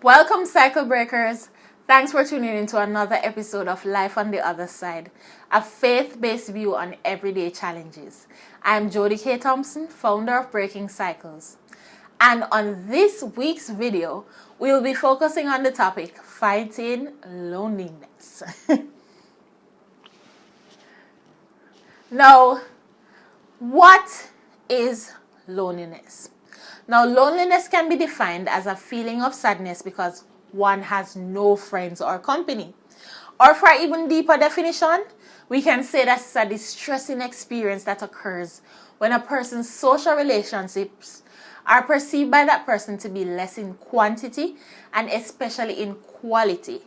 Welcome, cycle breakers. Thanks for tuning in to another episode of Life on the Other Side, a faith-based view on everyday challenges. I'm Jody K. Thompson, founder of Breaking Cycles. And on this week's video, we'll be focusing on the topic, fighting loneliness. Now, what is loneliness? Now, loneliness can be defined as a feeling of sadness because one has no friends or company. Or for an even deeper definition, we can say that it's a distressing experience that occurs when a person's social relationships are perceived by that person to be less in quantity and especially in quality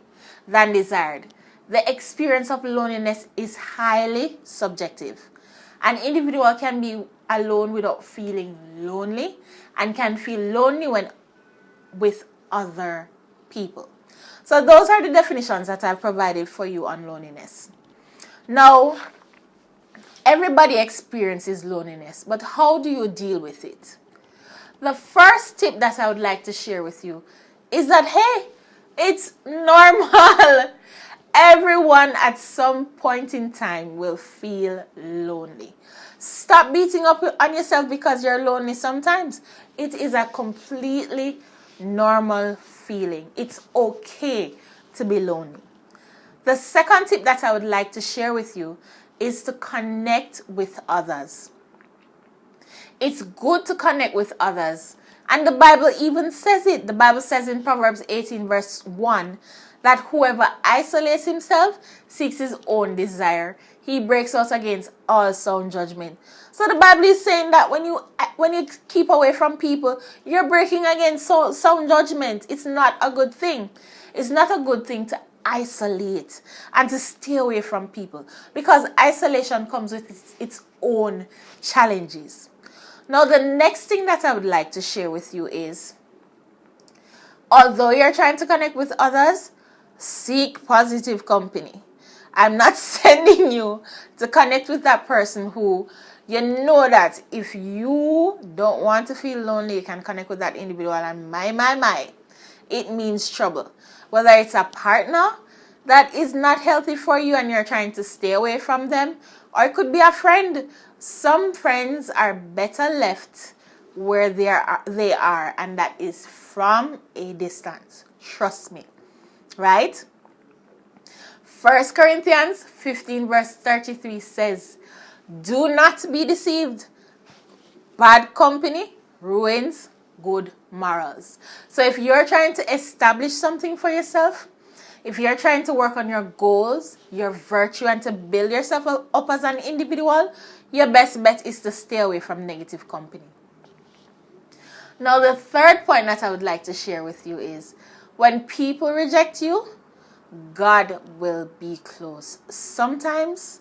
than desired. The experience of loneliness is highly subjective. An individual can be alone without feeling lonely and can feel lonely when with other people. So those are the definitions that I've provided for you on loneliness. Now, everybody experiences loneliness, but how do you deal with it? The first tip that I would like to share with you is that, hey, it's normal. Everyone at some point in time will feel lonely. Stop beating up on yourself because you're lonely sometimes. It is a completely normal feeling. It's okay to be lonely. The second tip that I would like to share with you is to connect with others. It's good to connect with others. And the Bible even says it. The Bible says in Proverbs 18 verse 1 that whoever isolates himself seeks his own desire. He breaks out against all sound judgment. So the Bible is saying that when you keep away from people, you're breaking against sound judgment. It's not a good thing. It's not a good thing to isolate and to stay away from people because isolation comes with its own challenges. Now, the next thing that I would like to share with you is, although you're trying to connect with others, seek positive company. I'm not sending you to connect with that person who you know that if you don't want to feel lonely, you can connect with that individual and my, it means trouble. Whether it's a partner that is not healthy for you and you're trying to stay away from them, or it could be a friend. Some friends are better left where they are, and that is from a distance. Trust me. Right? 1 Corinthians 15 verse 33 says, do not be deceived. Bad company ruins good morals. So if you're trying to establish something for yourself, if you're trying to work on your goals, your virtue, and to build yourself up as an individual, your best bet is to stay away from negative company. Now, the third point that I would like to share with you is, when people reject you, God will be close. Sometimes,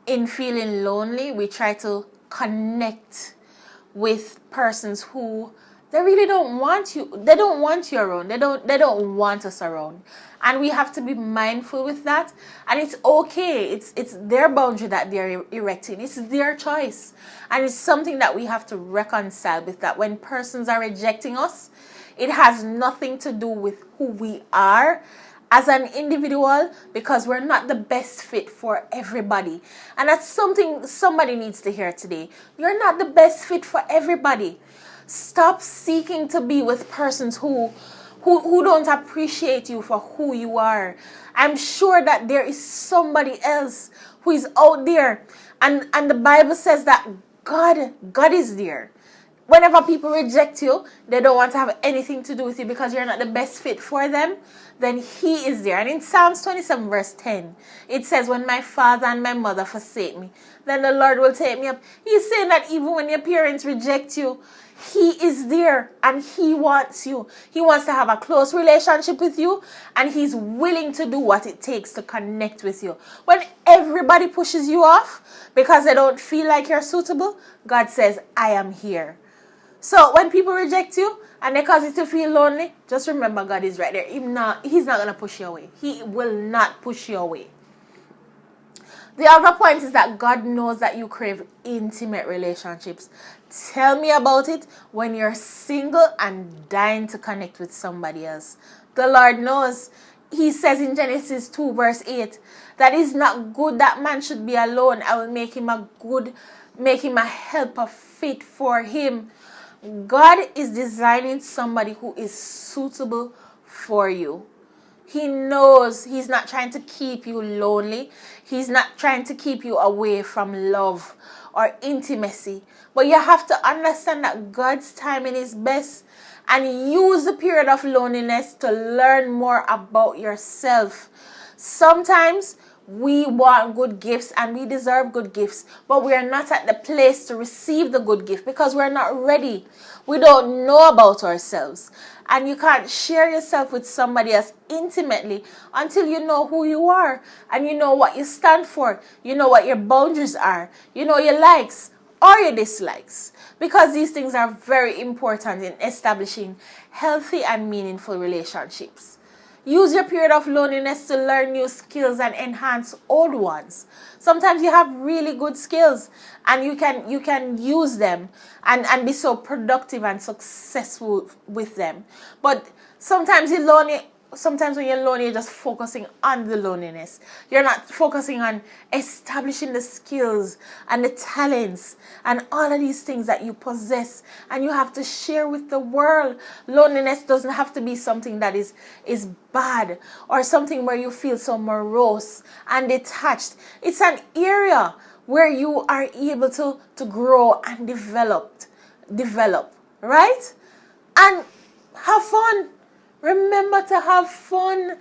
in feeling lonely, we try to connect with persons who they really don't want you. They don't want you around. They don't want us around. And we have to be mindful with that. And it's okay. It's their boundary that they're erecting. It's their choice. And it's something that we have to reconcile with, that when persons are rejecting us, it has nothing to do with who we are as an individual, because we're not the best fit for everybody. And that's something somebody needs to hear today. You're not the best fit for everybody. Stop seeking to be with persons who don't appreciate you for who you are. I'm sure that there is somebody else who is out there. And the Bible says that God is there. Whenever people reject you, they don't want to have anything to do with you because you're not the best fit for them, then He is there. And in Psalms 27 verse 10, it says, when my father and my mother forsake me, then the Lord will take me up. He's saying that even when your parents reject you, He is there and He wants you. He wants to have a close relationship with you, and He's willing to do what it takes to connect with you. When everybody pushes you off because they don't feel like you're suitable, God says, I am here. So when people reject you and they cause you to feel lonely, just remember God is right there. He's not going to push you away. He will not push you away. The other point is that God knows that you crave intimate relationships. Tell me about it when you're single and dying to connect with somebody else. The Lord knows. He says in Genesis 2 verse 8 that it's not good that man should be alone. I will make him a helper fit for him. God is designing somebody who is suitable for you. He knows He's not trying to keep you lonely. He's not trying to keep you away from love or intimacy. But you have to understand that God's timing is best, and use the period of loneliness to learn more about yourself. Sometimes we want good gifts and we deserve good gifts, but we are not at the place to receive the good gift because we're not ready. We don't know about ourselves. And you can't share yourself with somebody else intimately until you know who you are and you know what you stand for. You know what your boundaries are. You know your likes or your dislikes. Because these things are very important in establishing healthy and meaningful relationships. Use your period of loneliness to learn new skills and enhance old ones. Sometimes you have really good skills and you can use them and be so productive and successful with them. But sometimes when you're lonely, you're just focusing on the loneliness. You're not focusing on establishing the skills and the talents and all of these things that you possess and you have to share with the world. Loneliness doesn't have to be something that is bad or something where you feel so morose and detached. It's an area where you are able to grow and develop, right? And have fun. Remember to have fun.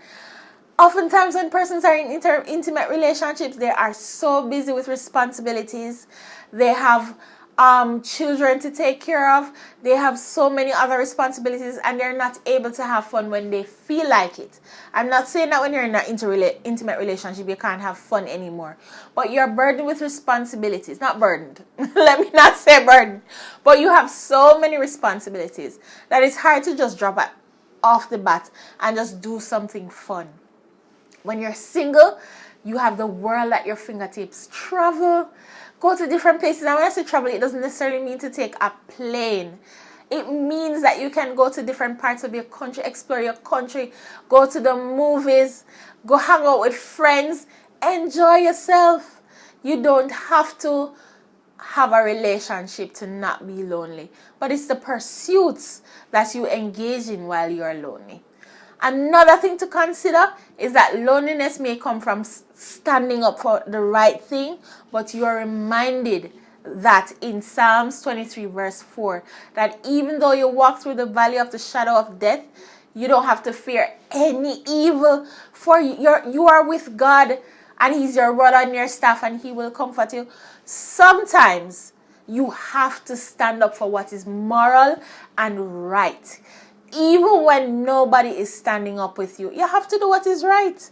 Oftentimes when persons are in intimate relationships, they are so busy with responsibilities. They have children to take care of. They have so many other responsibilities and they're not able to have fun when they feel like it. I'm not saying that when you're in an intimate relationship, you can't have fun anymore. But you're burdened with responsibilities. Not burdened. Let me not say burdened. But you have so many responsibilities that it's hard to just drop off the bat and just do something fun. When you're single, you have the world at your fingertips. Travel, go to different places. And when I say travel, it doesn't necessarily mean to take a plane. It means that you can go to different parts of your country, explore your country, go to the movies, go hang out with friends, enjoy yourself. You don't have to have a relationship to not be lonely. But it's the pursuits that you engage in while you are lonely. Another thing to consider is that loneliness may come from standing up for the right thing, but you are reminded that in Psalms 23 verse 4, that even though you walk through the valley of the shadow of death, you don't have to fear any evil, for you are with God and He's your rod and your staff and He will comfort you. Sometimes you have to stand up for what is moral and right. Even when nobody is standing up with you, you have to do what is right.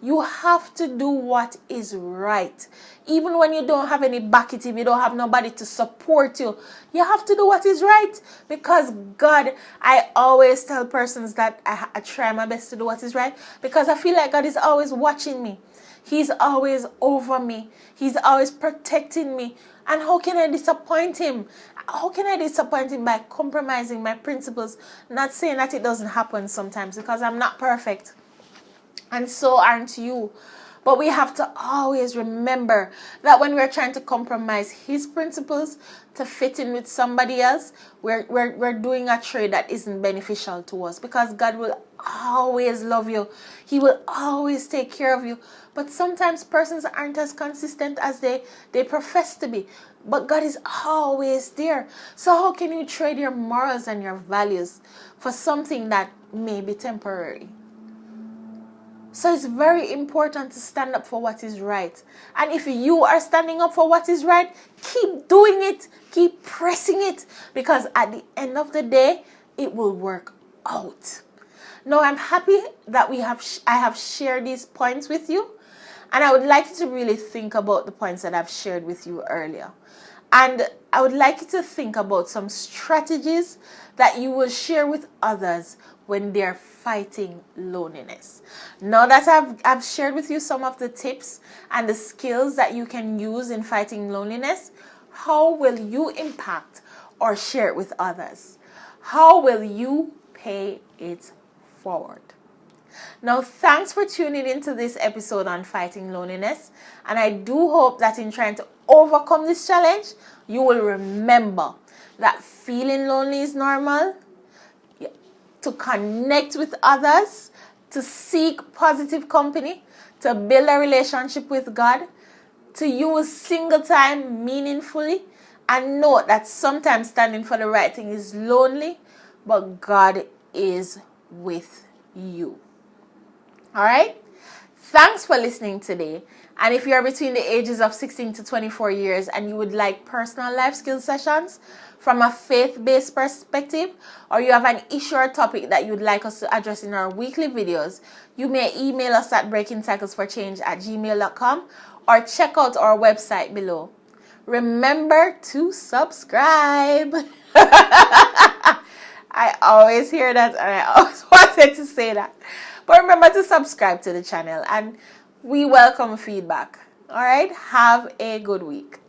You have to do what is right. Even when you don't have any backing, if you don't have nobody to support you, you have to do what is right. Because God, I always tell persons that I try my best to do what is right. Because I feel like God is always watching me. He's always over me. He's always protecting me. And how can I disappoint Him? How can I disappoint Him by compromising my principles? Not saying that it doesn't happen sometimes, because I'm not perfect. And so aren't you. But we have to always remember that when we're trying to compromise His principles to fit in with somebody else, we're doing a trade that isn't beneficial to us. Because God will always love you. He will always take care of you. But sometimes persons aren't as consistent as they profess to be. But God is always there. So how can you trade your morals and your values for something that may be temporary? So it's very important to stand up for what is right. And if you are standing up for what is right, keep doing it. Keep pressing it. Because at the end of the day, it will work out. Now, I'm happy that I have shared these points with you. And I would like you to really think about the points that I've shared with you earlier. And I would like you to think about some strategies that you will share with others when they're fighting loneliness. Now that I've shared with you some of the tips and the skills that you can use in fighting loneliness, how will you impact or share it with others? How will you pay it forward? Now, thanks for tuning into this episode on fighting loneliness. And I do hope that in trying to overcome this challenge, you will remember that feeling lonely is normal, to connect with others, to seek positive company, to build a relationship with God, to use single time meaningfully, and note that sometimes standing for the right thing is lonely, but God is with you. All right? Thanks for listening today. And if you're between the ages of 16 to 24 years and you would like personal life skill sessions from a faith-based perspective, or you have an issue or topic that you'd like us to address in our weekly videos, you may email us at breakingcyclesforchange@gmail.com or check out our website below. Remember to subscribe. I always hear that and I always wanted to say that. But remember to subscribe to the channel and we welcome feedback. All right? Have a good week.